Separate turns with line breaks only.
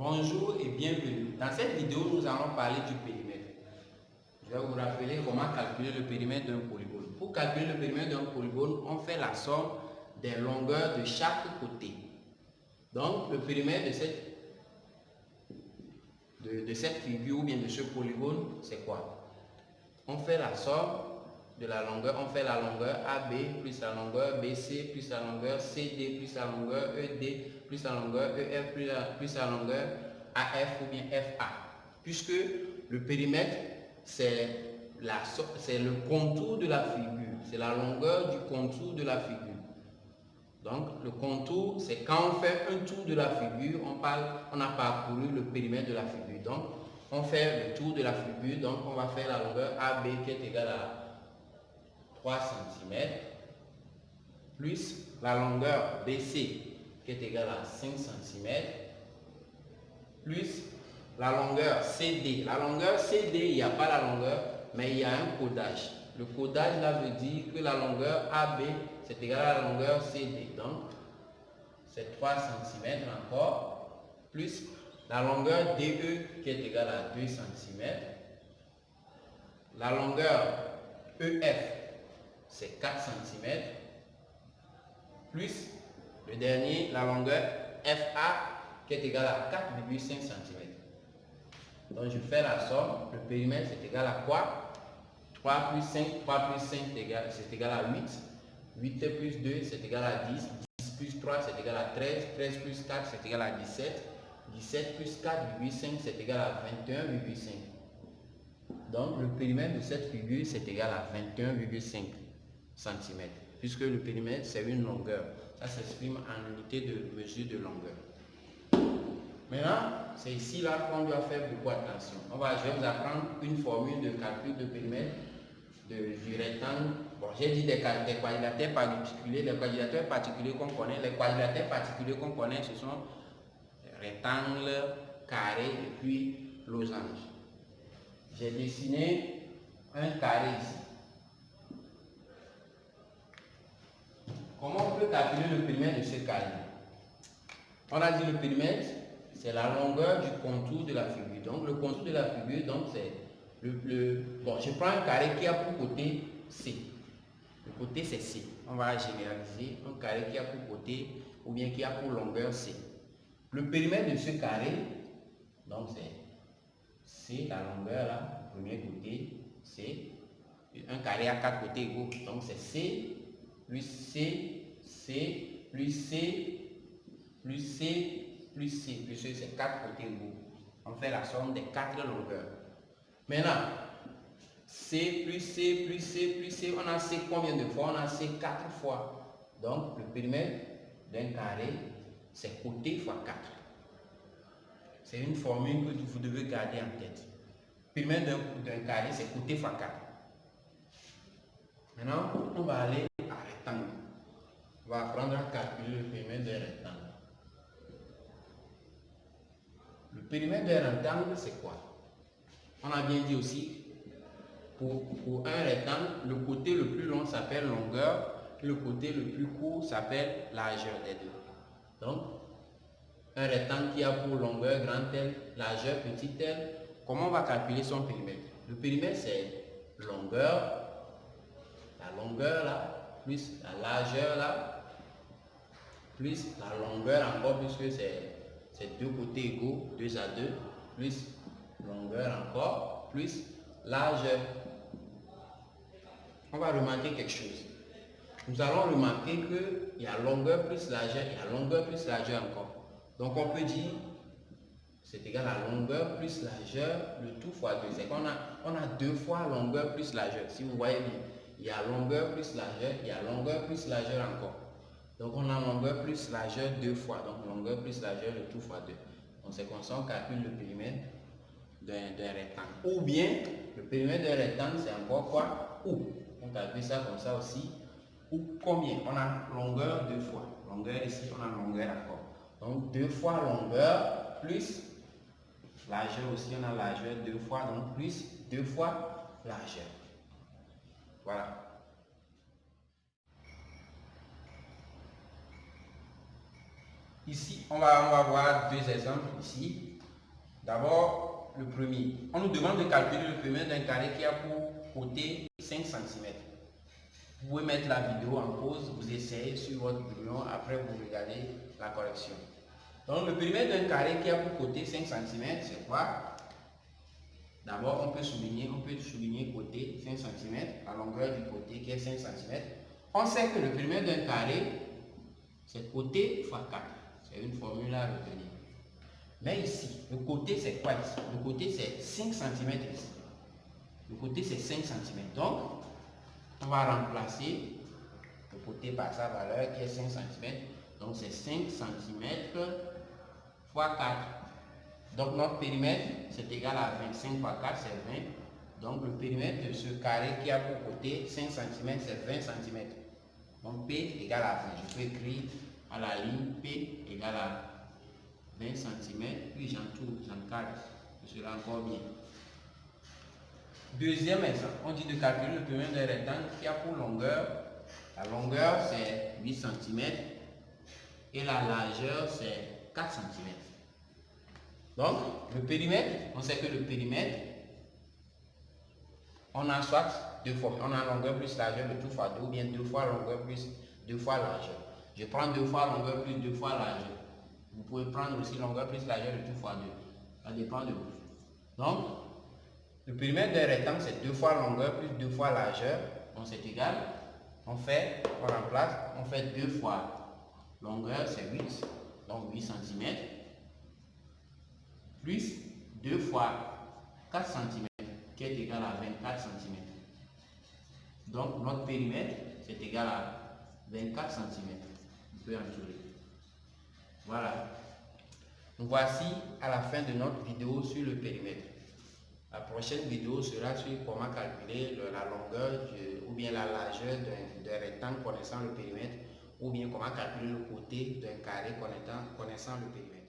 Bonjour et bienvenue. Dans cette vidéo, nous allons parler du périmètre. Je vais vous rappeler comment calculer le périmètre d'un polygone. Pour calculer le périmètre d'un polygone, on fait la somme des longueurs de chaque côté. Donc, le périmètre de cette figure ou bien de ce polygone, c'est quoi? On fait la somme de la longueur, on fait la longueur AB plus la longueur BC plus la longueur CD plus la longueur ED plus la longueur EF plus la longueur AF ou bien FA. Puisque le périmètre, c'est le contour de la figure, c'est la longueur du contour de la figure. Donc le contour, c'est quand on fait un tour de la figure, on a parcouru le périmètre de la figure. Donc on fait le tour de la figure, donc on va faire la longueur AB qui est égale à 3 cm plus la longueur BC qui est égale à 5 cm plus la longueur CD. La longueur CD, il n'y a pas la longueur, mais il y a un codage. Le codage là veut dire que la longueur AB c'est égal à la longueur CD. Donc c'est 3 cm encore plus la longueur DE qui est égale à 2 cm. La longueur EF c'est 4 cm plus le dernier, la longueur FA qui est égale à 4,5 cm. Donc je fais la somme, le périmètre c'est égal à quoi? 3 plus 5, 3 plus 5 c'est égal à 8. 8 plus 2 c'est égal à 10. 10 plus 3 c'est égal à 13. 13 plus 4 c'est égal à 17. 17 plus 4,5 c'est égal à 21,5. Donc le périmètre de cette figure c'est égal à 21,5 cm. Puisque le périmètre c'est une longueur. Ça s'exprime en unité de mesure de longueur. Maintenant, c'est ici là qu'on doit faire beaucoup attention. Je vais vous apprendre une formule de calcul de périmètre du rectangle. Bon, j'ai dit des quadrilatères particuliers. Les quadrilatères particuliers qu'on connaît, les quadrilatères particuliers qu'on connaît, ce sont rectangles, carrés et puis losange. J'ai dessiné un carré ici. Comment on peut calculer le périmètre de ce carré? On a dit le périmètre, c'est la longueur du contour de la figure. Donc le contour de la figure, donc c'est bon, je prends un carré qui a pour côté C. Le côté c'est C. On va généraliser un carré qui a pour côté ou bien qui a pour longueur C. Le périmètre de ce carré, donc c'est la longueur là, le premier côté, C. Un carré à 4 côtés égaux. Donc c'est C plus C, C plus C plus C plus C, puisque c'est 4 côtés égaux. On fait la somme des 4 longueurs. Maintenant, C plus C plus C plus C, on a C combien de fois? On a C 4 fois. Donc, le périmètre d'un carré, c'est côté fois 4. C'est une formule que vous devez garder en tête. Le périmètre d'un carré, c'est côté fois 4. Maintenant, on va aller à rectangle. On va apprendre à calculer le périmètre d'un rectangle. Le périmètre d'un rectangle, c'est quoi? On a bien dit aussi, pour un rectangle, le côté le plus long s'appelle longueur, et le côté le plus court s'appelle largeur des deux. Donc, un rectangle qui a pour longueur grande L, largeur petite L, comment on va calculer son périmètre? Le périmètre, c'est longueur, la longueur là, plus la largeur là, plus la longueur encore, puisque c'est deux côtés égaux, 2 à 2, plus longueur encore, plus largeur. On va remarquer quelque chose. Nous allons remarquer qu'il y a longueur plus largeur, il y a longueur plus largeur encore. Donc on peut dire c'est égal à longueur plus largeur, le tout fois 2. C'est qu'on a 2 fois longueur plus largeur. Si vous voyez bien, il y a longueur plus largeur, il y a longueur plus largeur encore. Donc on a longueur plus largeur 2 fois. Donc longueur plus largeur, le tout fois 2. Donc c'est comme ça qu'on calcule le périmètre d'un rectangle. Ou bien, le périmètre d'un rectangle, c'est encore quoi? Ou. On calcule ça comme ça aussi. Ou combien? On a longueur 2 fois. Longueur ici, on a longueur encore. Donc 2 fois longueur plus largeur aussi, on a largeur 2 fois. Donc plus 2 fois largeur. Voilà. Ici, on va voir deux exemples ici. D'abord, le premier. On nous demande de calculer le périmètre d'un carré qui a pour côté 5 cm. Vous pouvez mettre la vidéo en pause, vous essayez sur votre brouillon, après vous regardez la correction. Donc le périmètre d'un carré qui a pour côté 5 cm, c'est quoi? D'abord, on peut souligner côté 5 cm, la longueur du côté qui est 5 cm. On sait que le périmètre d'un carré, c'est côté fois 4. C'est une formule à retenir. Mais ici, le côté c'est quoi ici? Le côté c'est 5 cm ici. Le côté c'est 5 cm. Donc, on va remplacer le côté par sa valeur qui est 5 cm. Donc, c'est 5 cm fois 4. Donc, notre périmètre, c'est égal à 25 fois 4, c'est 20. Donc, le périmètre de ce carré qui a pour côté 5 cm, c'est 20 cm. Donc, P égale à 20. Je peux écrire à la ligne P égale à 20 cm, puis j'encadre. Ce sera encore bien. Deuxième exemple, on dit de calculer le périmètre d'un rectangle qui a pour longueur, la longueur c'est 8 cm et la largeur c'est 4 cm. Donc, le périmètre, on sait que le périmètre, on a soit deux fois, on a longueur plus largeur de 2 fois 2 ou bien 2 fois longueur plus 2 fois largeur. Je prends 2 fois longueur plus 2 fois largeur. Vous pouvez prendre aussi longueur plus largeur de 2 fois 2. Ça dépend de vous. Donc, le périmètre d'un rectangle, c'est 2 fois longueur plus 2 fois largeur. Donc, c'est égal. On remplace, on fait 2 fois longueur, c'est 8. Donc, 8 cm. Plus 2 fois 4 cm, qui est égal à 24 cm. Donc, notre périmètre, c'est égal à 24 cm. On peut entourer. Voilà. Donc voici à la fin de notre vidéo sur le périmètre. La prochaine vidéo sera sur comment calculer la longueur ou bien la largeur d'un rectangle connaissant le périmètre, ou bien comment calculer le côté d'un carré connaissant le périmètre.